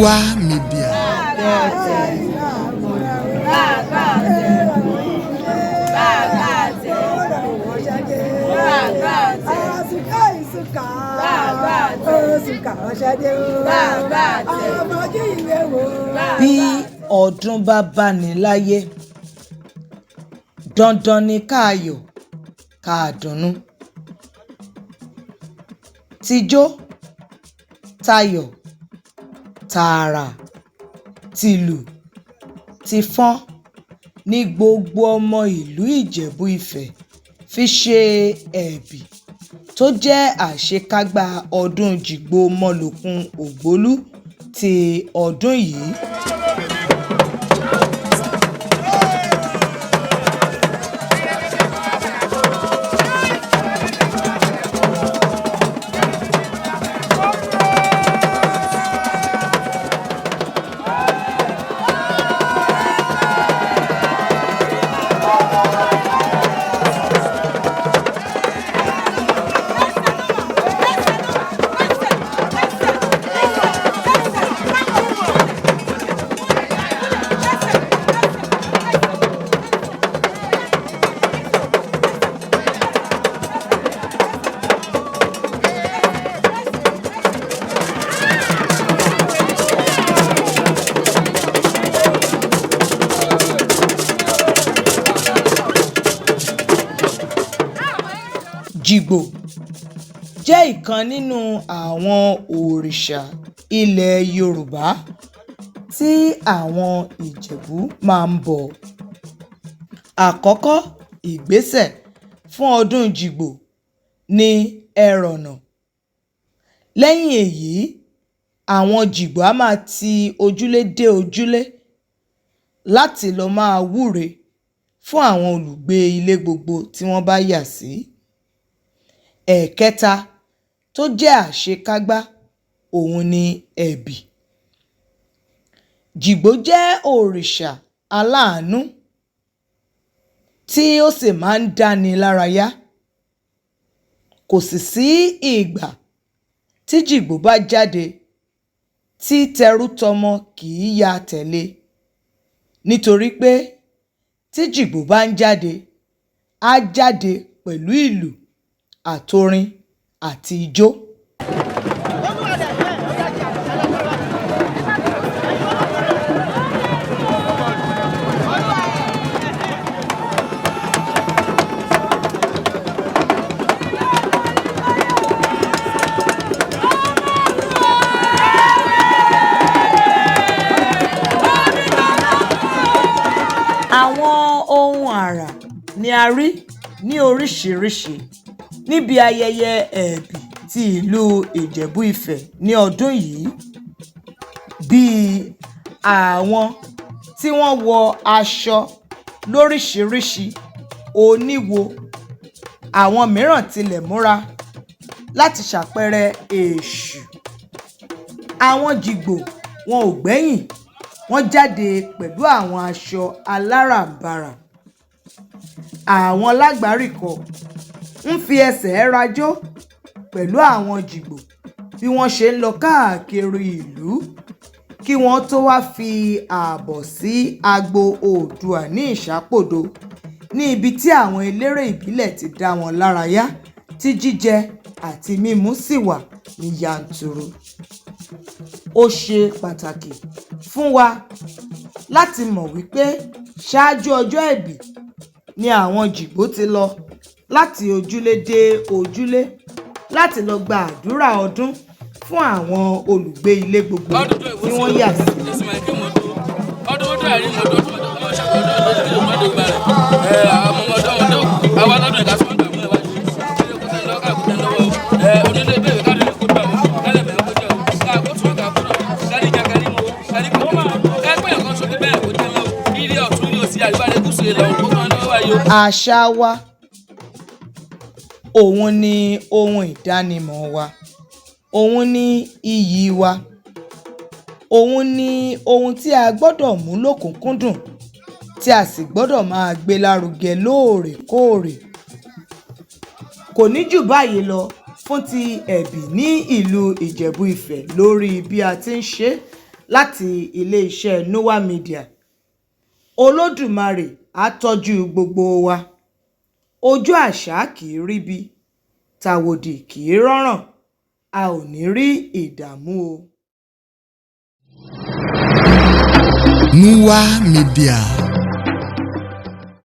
Tiwa Media. Bí ọdún bá báni láyé, dandan ni ká yọ̀ ká dunnú. Tijó, tayọ̀, tààrà, tìlù, tìfọ́n ní gbogbo ọmọ ìlú Ìjẹ̀bú Ifẹ̀ fi ṣe ẹ̀bì tó jẹ́ àṣekágbá ọdún Jìgbò Mọlòkun Ògbólú ti ọdún yìí. Jìgbò jẹ́ ìkan nínú àwọn òrìṣà ilẹ̀ Yorùbá tí àwọn Ìjẹ̀bú máa ń bọ. Àkọ́kọ́ ìgbésẹ̀ fún ọdún Jìgbò ni ẹrọ̀nà. Lẹ́yìn èyí, àwọn Jìgbò á máa ti ojúlé dé ojúlé láti lọ máa wúre fún àwọn olùgbé ilé gbogbo tí wọ́n bá yà sí. Ẹ̀kẹta tó jẹ́ àṣekágbá òun ni ẹ̀bì. Jìgbò jẹ́ òrìṣà aláàánú tí ó sì máa ń dáni lárayá. Kò sì sí ìgbà tí Jìgbò bá jáde tí tẹrútọmọ kì í ya tẹ̀lé, nítorí pé tí Jìgbò bá ń jáde, á jáde pẹ̀lú ìlù àtorin àti ijó. Àwọn ohun àrà ni a rí ní oríṣiríṣi níbi ayẹyẹ ẹ̀bì ti ìlú Ìjẹ̀bú Ifẹ̀ ní ọdún yìí, bíi àwọn tí wọ́n wọ aṣọ lóríṣiríṣi oníwo. Àwọn mìíràn tilẹ̀ múra láti ṣàpẹẹrẹ Èṣù. Àwọn Jìgbò wọn ò gbẹ́yìn, wọ́n jáde pẹ̀lú àwọn aṣọ aláràǹbarà. Àwọn lágbàríkọ ń fi ẹsẹ̀ rajó pẹ̀lú àwọn Jìgbò bí wọ́n ṣe ń lọ káàkiri ìlú kí wọ́n tó wá fi ààbọ̀ sí agbo Oòduà ní Ìṣàpòdò, ní ibi tí àwọn eléré ìbílẹ̀ ti dá wọn lárayá tí jíjẹ àti mímu sì wà ní yanturu. Ó ṣe pàtàkì fún wa láti mọ̀ wípé ṣáájú ọjọ́ ẹ̀bì ni àwọn Jìgbò ti lọ láti ojúlé dé ojúlé láti lọ gba àdúrà ọdún fún àwọn olùgbé ilé gbogbo tí wọ́n yà sí. Àṣà wa òun ni ohun ìdánimọ̀ wa, òun ni iyì wa, òun ni ohun tí a gbọ́dọ̀ mú lókùnkúndùn tí a sì gbọ́dọ̀ máa gbé lárugẹ lóòrèkóòrè. Kò ní jù báyìí lọ fún ti ẹ̀bì ní ìlú Ìjẹ̀bú Ifẹ̀ lórí bí a ti ń ṣe. láti ilé-iṣẹ́ Noah Media. Olódùmarè á tọ́jú gbogbo wa. Ojú àṣà kì í ríbi, tàwòdì kì í rọ́ràn, a ò ní rí ìdààmú o. Noah Media.